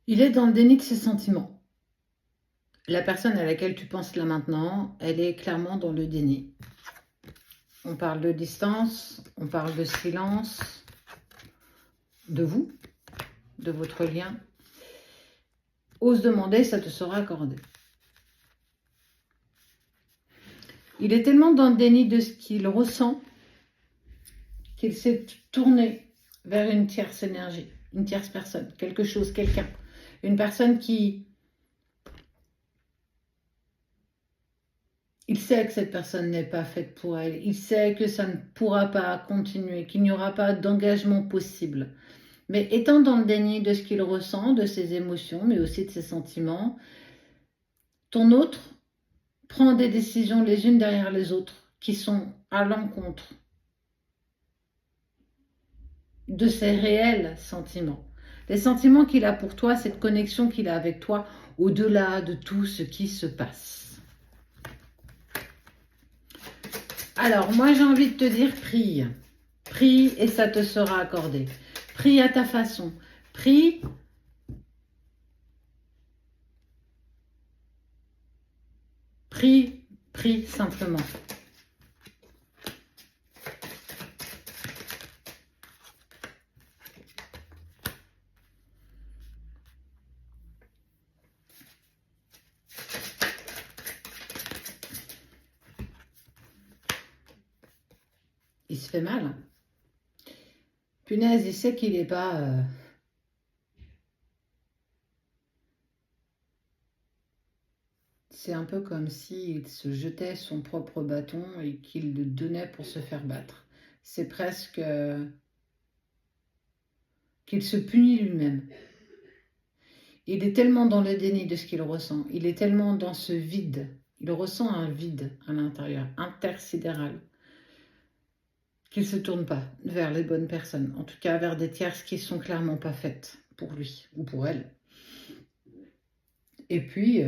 Il est dans le déni de ses sentiments. La personne à laquelle tu penses là maintenant, elle est clairement dans le déni. On parle de distance, on parle de silence, de vous, de votre lien. Ose demander, ça te sera accordé. Il est tellement dans le déni de ce qu'il ressent qu'il s'est tourné vers une tierce énergie, une tierce personne, quelque chose, quelqu'un. Une personne qui... Il sait que cette personne n'est pas faite pour elle. Il sait que ça ne pourra pas continuer, qu'il n'y aura pas d'engagement possible. Mais étant dans le déni de ce qu'il ressent, de ses émotions, mais aussi de ses sentiments, ton autre prend des décisions les unes derrière les autres qui sont à l'encontre de ses réels sentiments. Les sentiments qu'il a pour toi, cette connexion qu'il a avec toi, au-delà de tout ce qui se passe. Alors, moi, j'ai envie de te dire, prie. Prie et ça te sera accordé. Prie à ta façon. Prie. Prie simplement. Il se fait mal. Punaise, il sait qu'il n'est pas... C'est un peu comme s'il se jetait son propre bâton et qu'il le donnait pour se faire battre. C'est presque qu'il se punit lui-même. Il est tellement dans le déni de ce qu'il ressent. Il est tellement dans ce vide. Il ressent un vide à l'intérieur, intersidéral, qu'il ne se tourne pas vers les bonnes personnes. En tout cas, vers des tierces qui ne sont clairement pas faites pour lui ou pour elle. Et puis...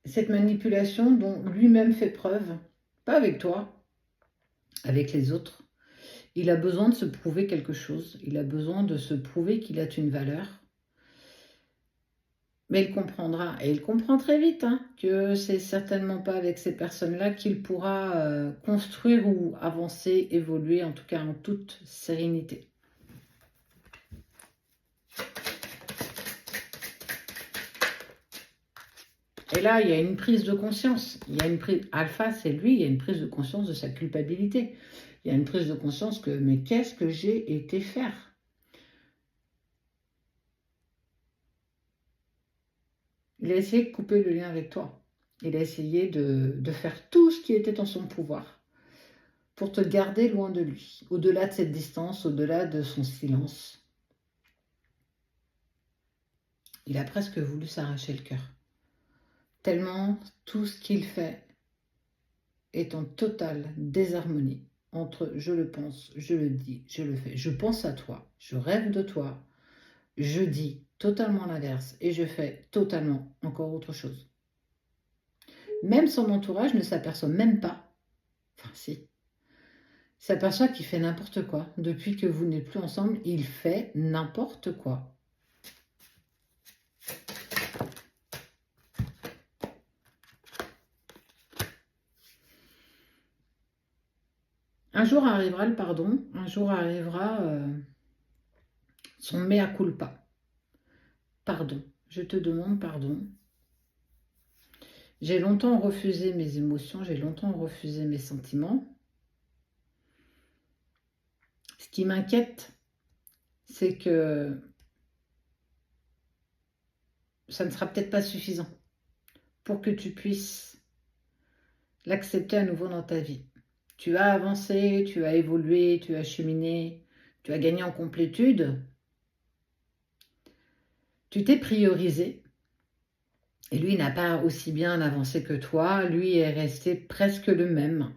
cette manipulation dont lui-même fait preuve, pas avec toi, avec les autres. Il a besoin de se prouver quelque chose, il a besoin de se prouver qu'il a une valeur. Mais il comprendra, et il comprend très vite que c'est certainement pas avec ces personnes-là qu'il pourra construire ou avancer, évoluer, en tout cas en toute sérénité. Et là, il y a une prise de conscience. Il y a une prise... Alpha, c'est lui, il y a une prise de conscience de sa culpabilité. Il y a une prise de conscience que, mais qu'est-ce que j'ai été faire? Il a essayé de couper le lien avec toi. Il a essayé de faire tout ce qui était en son pouvoir pour te garder loin de lui, au-delà de cette distance, au-delà de son silence. Il a presque voulu s'arracher le cœur. Tellement tout ce qu'il fait est en totale désharmonie entre je le pense, je le dis, je le fais. Je pense à toi, je rêve de toi, je dis totalement l'inverse et je fais totalement encore autre chose. Même son entourage ne s'aperçoit même pas, enfin si, s'aperçoit qu'il fait n'importe quoi. Depuis que vous n'êtes plus ensemble, il fait n'importe quoi. Un jour arrivera le pardon, un jour arrivera son mea culpa. Pardon, je te demande pardon. J'ai longtemps refusé mes émotions, j'ai longtemps refusé mes sentiments. Ce qui m'inquiète, c'est que ça ne sera peut-être pas suffisant pour que tu puisses l'accepter à nouveau dans ta vie. Tu as avancé, tu as évolué, tu as cheminé, tu as gagné en complétude. Tu t'es priorisé. Et lui n'a pas aussi bien avancé que toi. Lui est resté presque le même.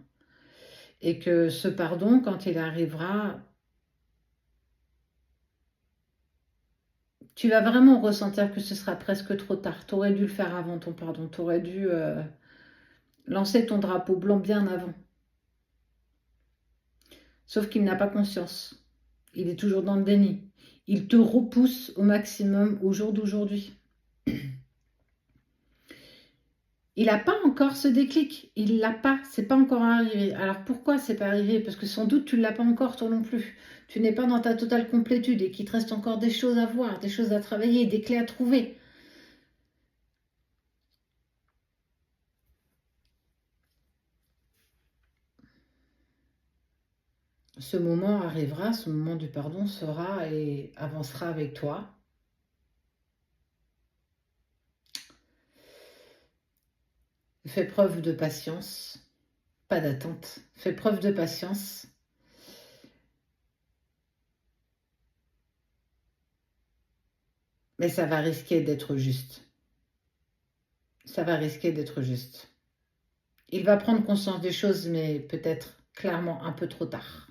Et que ce pardon, quand il arrivera, tu vas vraiment ressentir que ce sera presque trop tard. Tu aurais dû le faire avant ton pardon. Tu aurais dû lancer ton drapeau blanc bien avant. Sauf qu'il n'a pas conscience. Il est toujours dans le déni. Il te repousse au maximum au jour d'aujourd'hui. Il n'a pas encore ce déclic, il l'a pas, c'est pas encore arrivé. Alors pourquoi c'est pas arrivé? Parce que sans doute tu l'as pas encore toi non plus. Tu n'es pas dans ta totale complétude et qu'il te reste encore des choses à voir, des choses à travailler, des clés à trouver. Ce moment arrivera, ce moment du pardon sera et avancera avec toi. Fais preuve de patience, pas d'attente. Fais preuve de patience. Mais ça va risquer d'être juste. Ça va risquer d'être juste. Il va prendre conscience des choses, mais peut-être clairement un peu trop tard.